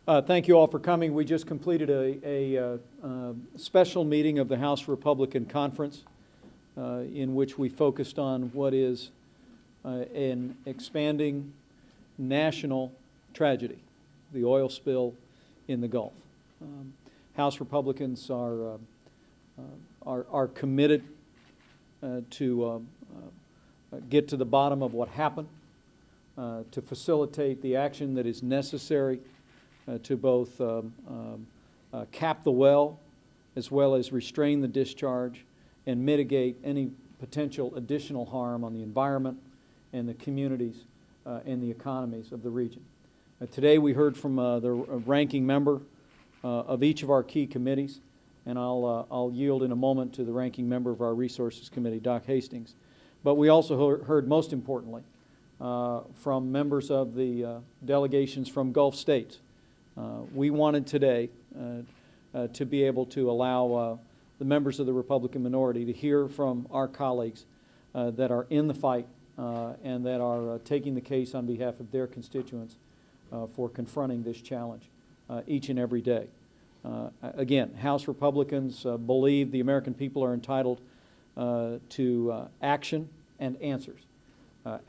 Thank you all for coming. We just completed a special meeting of the House Republican Conference in which we focused on what is an expanding national tragedy, the oil spill in the Gulf. House Republicans are committed to get to the bottom of what happened, to facilitate the action that is necessary to both cap the well as restrain the discharge and mitigate any potential additional harm on the environment and the communities and the economies of the region. Today we heard from the ranking member of each of our key committees, and I'll yield in a moment to the ranking member of our Resources Committee, Doc Hastings. But we also heard, most importantly, from members of the delegations from Gulf states. We wanted today to be able to allow the members of the Republican minority to hear from our colleagues that are in the fight and that are taking the case on behalf of their constituents for confronting this challenge each and every day. Again, House Republicans believe the American people are entitled to action and answers.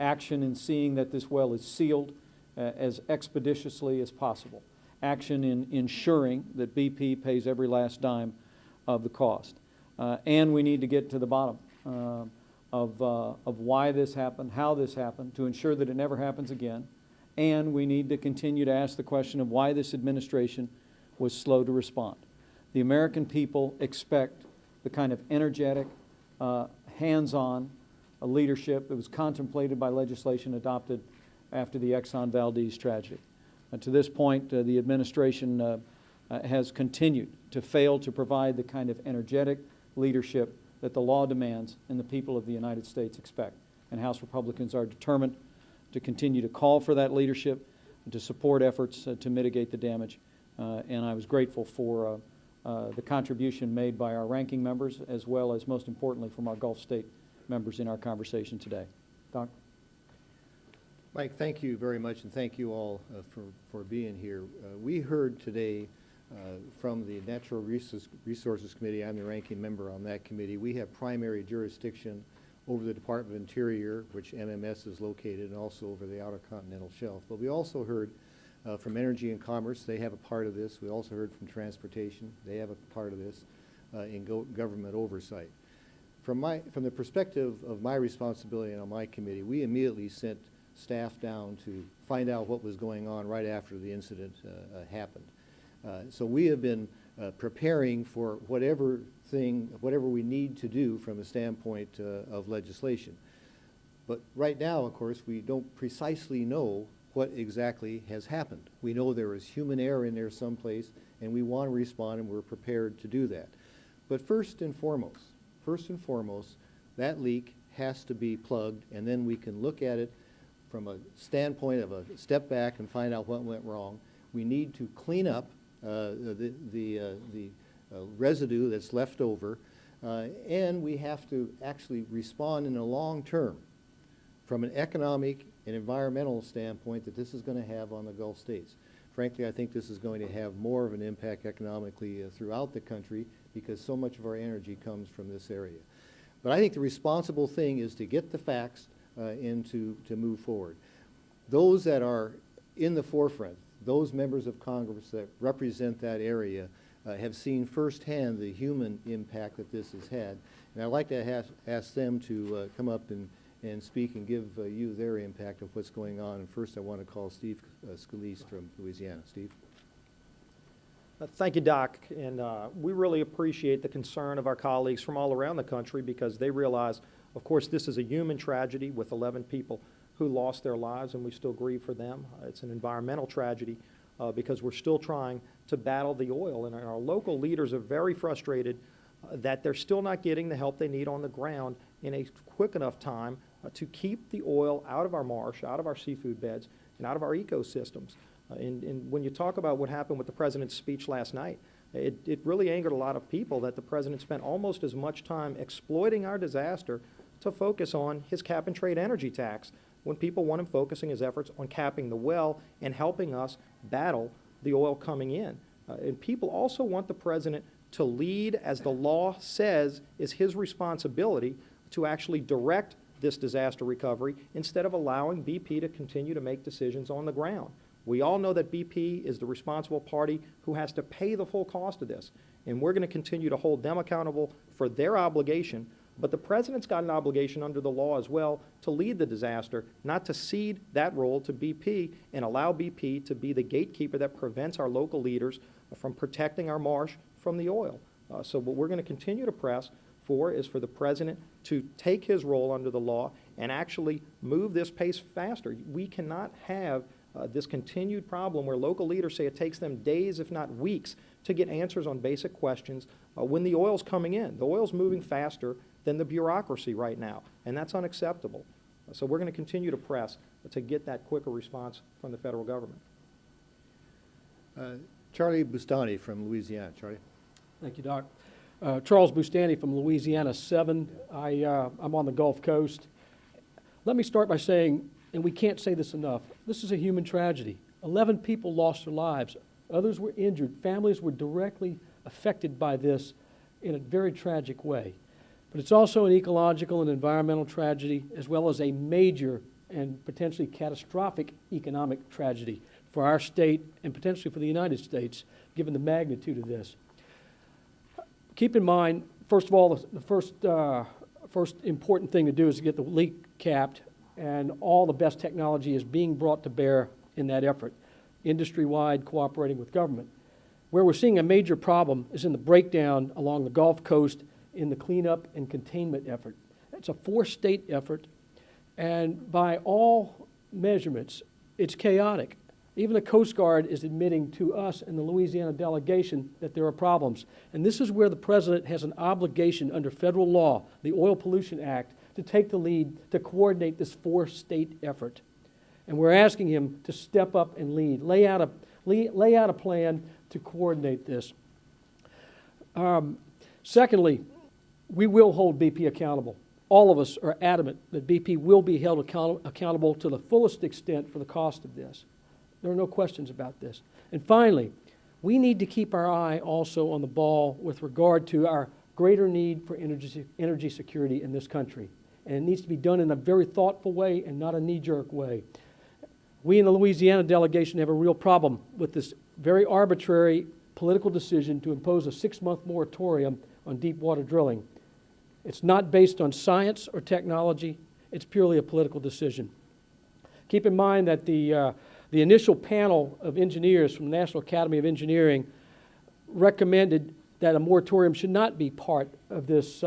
Action in seeing that this well is sealed as expeditiously as possible. Action in ensuring that BP pays every last dime of the cost. And we need to get to the bottom of why this happened, how this happened, to ensure that it never happens again. And we need to continue to ask the question of why this administration was slow to respond. The American people expect the kind of energetic, hands-on leadership that was contemplated by legislation adopted after the Exxon Valdez tragedy. To this point, the administration has continued to fail to provide the kind of energetic leadership that the law demands and the people of the United States expect. And House Republicans are determined to continue to call for that leadership and to support efforts to mitigate the damage. And I was grateful for the contribution made by our ranking members, as well as, most importantly, from our Gulf state members in our conversation today. Doc? Mike, thank you very much, and thank you all for being here. We heard today from the Natural Resources Committee. I'm the ranking member on that committee. We have primary jurisdiction over the Department of Interior, which MMS is located, and also over the Outer Continental Shelf. But we also heard from Energy and Commerce. They have a part of this. We also heard from Transportation. They have a part of this in government oversight. From the perspective of my responsibility on my committee, we immediately sent staff down to find out what was going on right after the incident happened. So we have been preparing for whatever we need to do from a standpoint of legislation. But right now, of course, we don't precisely know what exactly has happened. We know there is human error in there someplace, and we want to respond, and we're prepared to do that. But first and foremost, that leak has to be plugged, and then we can look at it from a standpoint of a step back and find out what went wrong. We need to clean up the residue that's left over, and we have to actually respond in the long term from an economic and environmental standpoint that this is going to have on the Gulf states. Frankly, I think this is going to have more of an impact economically throughout the country because so much of our energy comes from this area. But I think the responsible thing is to get the facts and to move forward. Those that are in the forefront, those members of Congress that represent that area have seen firsthand the human impact that this has had. And I'd like to ask them to come up and speak and give you their impact of what's going on. And first I want to call Steve Scalise from Louisiana. Steve? Thank you, Doc. And we really appreciate the concern of our colleagues from all around the country because they realize, of course, this is a human tragedy with 11 people who lost their lives, and we still grieve for them. It's an environmental tragedy because we're still trying to battle the oil, and our local leaders are very frustrated that they're still not getting the help they need on the ground in a quick enough time to keep the oil out of our marsh, out of our seafood beds, and out of our ecosystems. And when you talk about what happened with the President's speech last night, it really angered a lot of people that the President spent almost as much time exploiting our disaster to focus on his cap-and-trade energy tax when people want him focusing his efforts on capping the well and helping us battle the oil coming in. And people also want the president to lead, as the law says is his responsibility, to actually direct this disaster recovery instead of allowing BP to continue to make decisions on the ground. We all know that BP is the responsible party who has to pay the full cost of this, and we're going to continue to hold them accountable for their obligation. But the president's got an obligation under the law as well to lead the disaster, not to cede that role to BP and allow BP to be the gatekeeper that prevents our local leaders from protecting our marsh from the oil. So what we're going to continue to press for is for the president to take his role under the law and actually move this pace faster. We cannot have this continued problem where local leaders say it takes them days, if not weeks, to get answers on basic questions when the oil's coming in. The oil's moving faster than the bureaucracy right now, and that's unacceptable. So we're going to continue to press to get that quicker response from the federal government. Charlie Boustany from Louisiana. Charlie. Thank you, Doc. Charles Boustany from Louisiana 7. I'm on the Gulf Coast. Let me start by saying, and we can't say this enough, this is a human tragedy. 11 people lost their lives. Others were injured. Families were directly affected by this in a very tragic way. But it's also an ecological and environmental tragedy, as well as a major and potentially catastrophic economic tragedy for our state and potentially for the United States, given the magnitude of this. Keep in mind, first of all, the first important thing to do is to get the leak capped, and all the best technology is being brought to bear in that effort, industry-wide cooperating with government. Where we're seeing a major problem is in the breakdown along the Gulf Coast in the cleanup and containment effort. It's a 4-state effort, and by all measurements, it's chaotic. Even the Coast Guard is admitting to us and the Louisiana delegation that there are problems. And this is where the president has an obligation under federal law, the Oil Pollution Act, to take the lead to coordinate this 4-state effort. And we're asking him to step up and lead, lay out a plan to coordinate this. Secondly, we will hold BP accountable. All of us are adamant that BP will be held accountable to the fullest extent for the cost of this. There are no questions about this. And finally, we need to keep our eye also on the ball with regard to our greater need for energy security in this country. And it needs to be done in a very thoughtful way and not a knee-jerk way. We in the Louisiana delegation have a real problem with this very arbitrary political decision to impose a 6-month moratorium on deep water drilling. It's not based on science or technology. It's purely a political decision. Keep in mind that the initial panel of engineers from the National Academy of Engineering recommended that a moratorium should not be part of this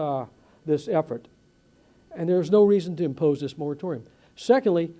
effort. And there's no reason to impose this moratorium. Secondly,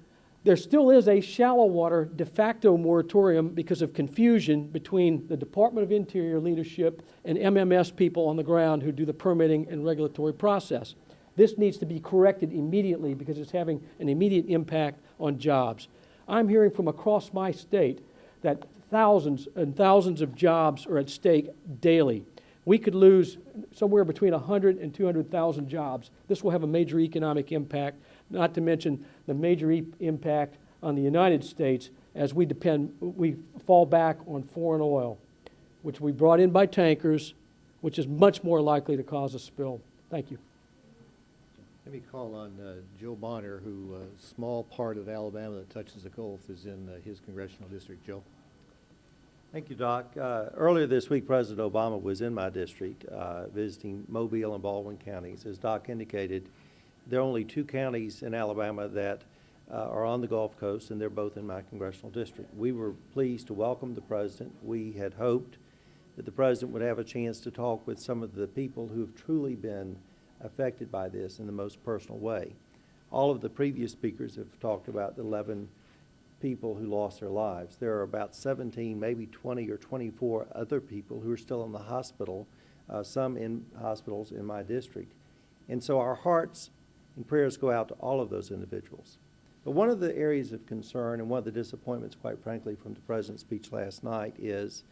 there still is a shallow water de facto moratorium because of confusion between the Department of Interior leadership and MMS people on the ground who do the permitting and regulatory process. This needs to be corrected immediately because it's having an immediate impact on jobs. I'm hearing from across my state that thousands and thousands of jobs are at stake daily. We could lose somewhere between 100 and 200,000 jobs. This will have a major economic impact, not to mention the major impact on the United States as we fall back on foreign oil, which we brought in by tankers, which is much more likely to cause a spill. Thank you. Let me call on Joe Bonner, who a small part of Alabama that touches the Gulf is in his congressional district. Joe. Thank you, Doc. Earlier this week, President Obama was in my district visiting Mobile and Baldwin counties. As Doc indicated, there are only 2 counties in Alabama that are on the Gulf Coast, and they're both in my congressional district. We were pleased to welcome the president. We had hoped that the president would have a chance to talk with some of the people who have truly been affected by this in the most personal way. All of the previous speakers have talked about the 11 people who lost their lives. There are about 17, maybe 20 or 24 other people who are still in the hospital, some in hospitals in my district. And so our hearts and prayers go out to all of those individuals. But one of the areas of concern and one of the disappointments, quite frankly, from the president's speech last night is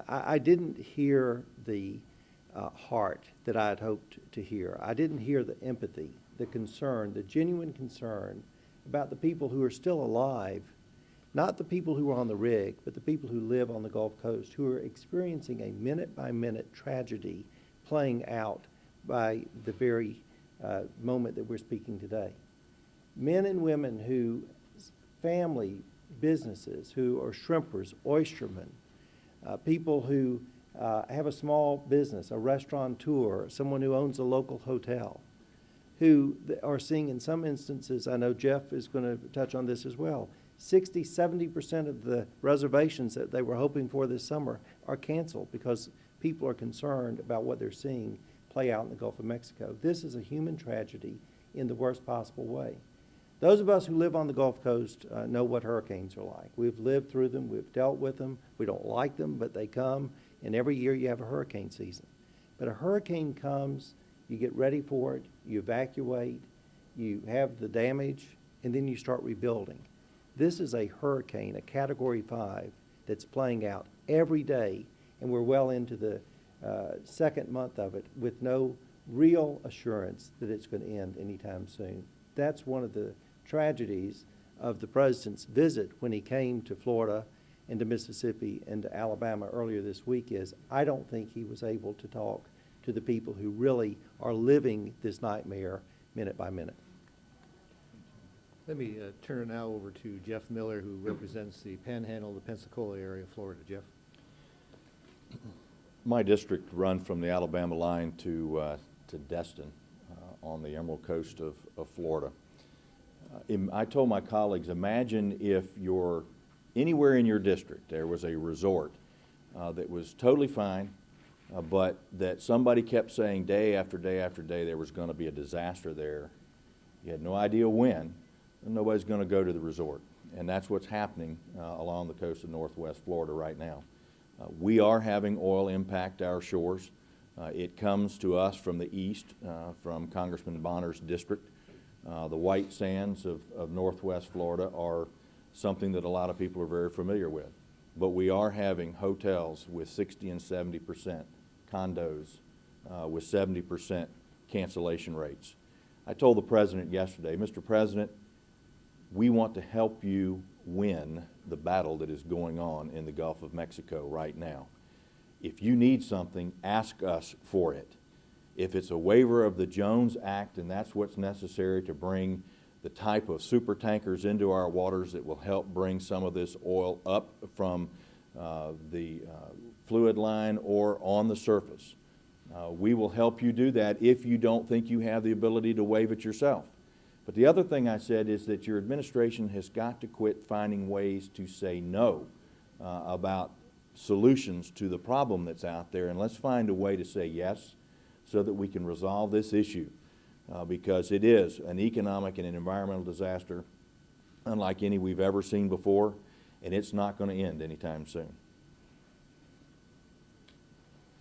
I didn't hear the heart that I had hoped to hear. I didn't hear the empathy, the concern, the genuine concern about the people who are still alive not the people who are on the rig, but the people who live on the Gulf Coast, who are experiencing a minute-by-minute tragedy playing out by the very moment that we're speaking today. Men and women who, family businesses, who are shrimpers, oystermen, people who have a small business, a restaurateur, someone who owns a local hotel, who are seeing in some instances, I know Jeff is going to touch on this as well, 60, 70% of the reservations that they were hoping for this summer are canceled because people are concerned about what they're seeing play out in the Gulf of Mexico. This is a human tragedy in the worst possible way. Those of us who live on the Gulf Coast know what hurricanes are like. We've lived through them, we've dealt with them. We don't like them, but they come, and every year you have a hurricane season. But a hurricane comes, you get ready for it, you evacuate, you have the damage, and then you start rebuilding. This is a hurricane, a Category 5, that's playing out every day, and we're well into the second month of it with no real assurance that it's going to end anytime soon. That's one of the tragedies of the president's visit when he came to Florida and to Mississippi and to Alabama earlier this week is I don't think he was able to talk to the people who really are living this nightmare minute by minute. Let me turn it now over to Jeff Miller, who represents the Panhandle, the Pensacola area of Florida. Jeff? My district runs from the Alabama line to Destin on the Emerald Coast of Florida. I told my colleagues, imagine if you're anywhere in your district, there was a resort that was totally fine, but that somebody kept saying day after day after day there was going to be a disaster there. You had no idea when, and nobody's going to go to the resort. And that's what's happening along the coast of Northwest Florida right now. We are having oil impact our shores. It comes to us from the east, from Congressman Bonner's district. The white sands of Northwest Florida are something that a lot of people are very familiar with. But we are having hotels with 60 and 70%, condos with 70% cancellation rates. I told the president yesterday, Mr. President, we want to help you win the battle that is going on in the Gulf of Mexico right now. If you need something, ask us for it. If it's a waiver of the Jones Act, and that's what's necessary to bring the type of super tankers into our waters that will help bring some of this oil up from the fluid line or on the surface. We will help you do that if you don't think you have the ability to waive it yourself. But the other thing I said is that your administration has got to quit finding ways to say no about solutions to the problem that's out there, and let's find a way to say yes so that we can resolve this issue because it is an economic and an environmental disaster unlike any we've ever seen before, and it's not going to end anytime soon.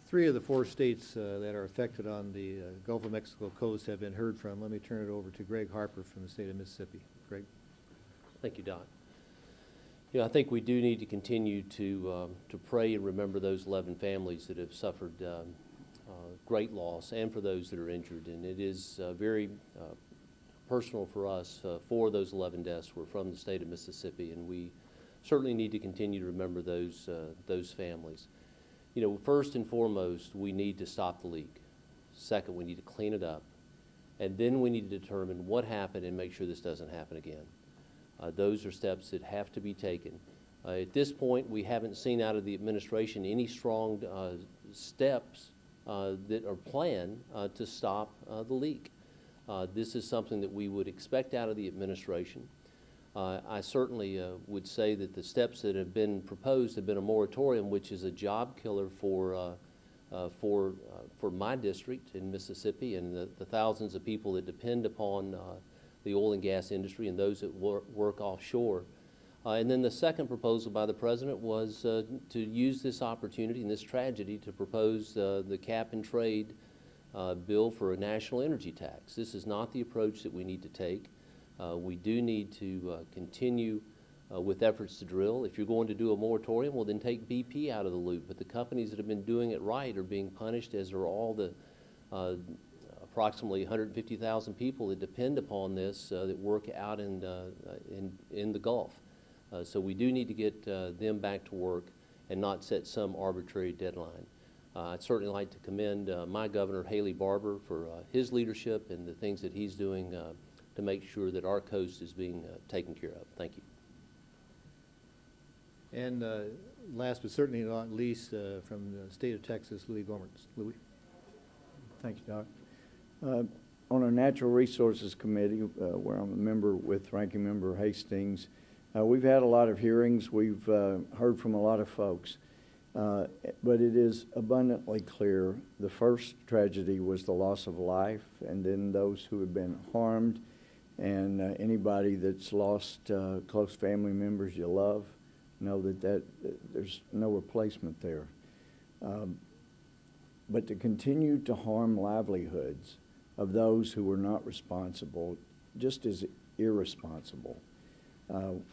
3 of the 4 states that are affected on the Gulf of Mexico coast have been heard from. Let me turn it over to Gregg Harper from the state of Mississippi. Gregg? Thank you, Doc. You know, I think we do need to continue to pray and remember those 11 families that have suffered great loss, and for those that are injured. And it is very personal for us. 4 of those 11 deaths were from the state of Mississippi, and we certainly need to continue to remember those families. You know, first and foremost, we need to stop the leak. Second, we need to clean it up. And then we need to determine what happened and make sure this doesn't happen again. Those are steps that have to be taken. At this point, we haven't seen out of the administration any strong steps that are planned to stop the leak. This is something that we would expect out of the administration. I certainly would say that the steps that have been proposed have been a moratorium, which is a job killer for my district in Mississippi and the thousands of people that depend upon the oil and gas industry and those that work offshore. And then the second proposal by the president was to use this opportunity and this tragedy to propose the cap and trade bill for a national energy tax. This is not the approach that we need to take. We do need to continue with efforts to drill. If you're going to do a moratorium, well, then take BP out of the loop. But the companies that have been doing it right are being punished, as are all the approximately 150,000 people that depend upon this that work out in the Gulf. So we do need to get them back to work and not set some arbitrary deadline. I'd certainly like to commend my governor, Haley Barbour, for his leadership and the things that he's doing to make sure that our coast is being taken care of. Thank you. And last but certainly not least, from the state of Texas, Louie Gohmert. Louie? Thanks, Doc. On our Natural Resources Committee, where I'm a member with Ranking Member Hastings, we've had a lot of hearings. We've heard from a lot of folks. But it is abundantly clear the first tragedy was the loss of life, and then those who have been harmed, and anybody that's lost close family members you love, know that there's no replacement there. But to continue to harm livelihoods of those who were not responsible just is irresponsible.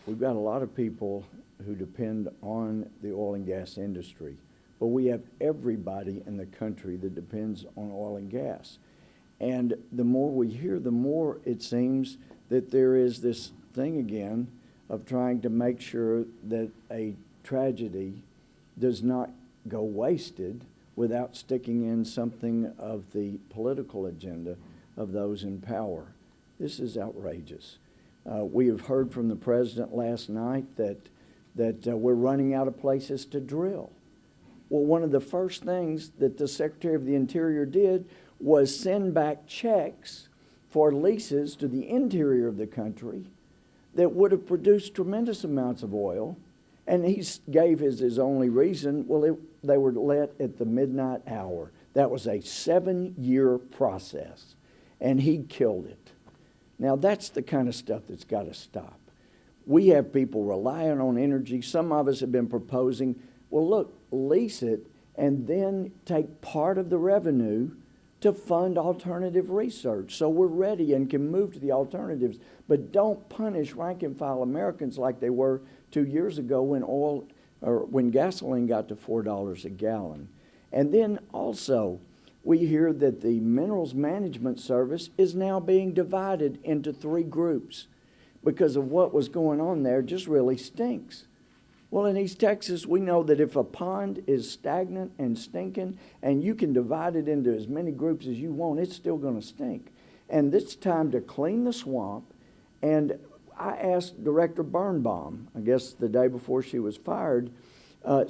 We've got a lot of people who depend on the oil and gas industry, but we have everybody in the country that depends on oil and gas. And the more we hear, the more it seems that there is this thing again of trying to make sure that a tragedy does not go wasted without sticking in something of the political agenda of those in power. This is outrageous. We have heard from the president last night that we're running out of places to drill. Well, one of the first things that the Secretary of the Interior did was send back checks for leases to the interior of the country that would have produced tremendous amounts of oil. And he gave as his only reason, well, they were let at the midnight hour. That was a 7-year process, and he killed it. Now, that's the kind of stuff that's got to stop. We have people relying on energy. Some of us have been proposing, well, look, lease it and then take part of the revenue to fund alternative research so we're ready and can move to the alternatives. But don't punish rank-and-file Americans like they were 2 years ago when gasoline got to $4 a gallon. And then also, we hear that the Minerals Management Service is now being divided into 3 groups because of what was going on there. Just really stinks. Well, in East Texas, we know that if a pond is stagnant and stinking and you can divide it into as many groups as you want, it's still going to stink. And it's time to clean the swamp. And I asked Director Birnbaum, I guess the day before she was fired,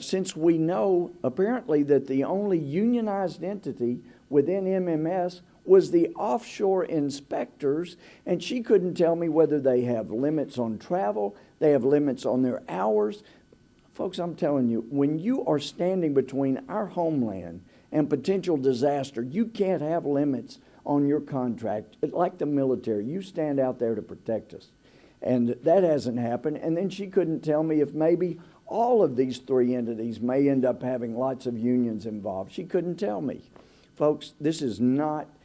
since we know apparently that the only unionized entity within MMS was the offshore inspectors, and she couldn't tell me whether they have limits on travel, they have limits on their hours. Folks, I'm telling you, when you are standing between our homeland and potential disaster, you can't have limits on your contract. Like the military, you stand out there to protect us. And that hasn't happened. And then she couldn't tell me if maybe all of these 3 entities may end up having lots of unions involved. She couldn't tell me. Folks, this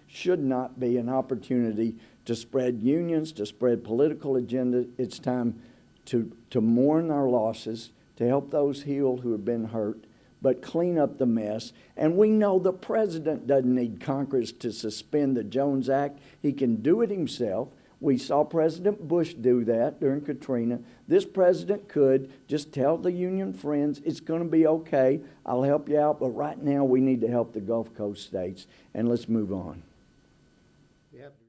should not be an opportunity to spread unions, to spread political agenda. It's time to mourn our losses, to help those heal who have been hurt, but clean up the mess. And we know the president doesn't need Congress to suspend the Jones Act. He can do it himself. We saw President Bush do that during Katrina. This president could just tell the union friends, it's going to be okay, I'll help you out, but right now we need to help the Gulf Coast states, and let's move on. Yep.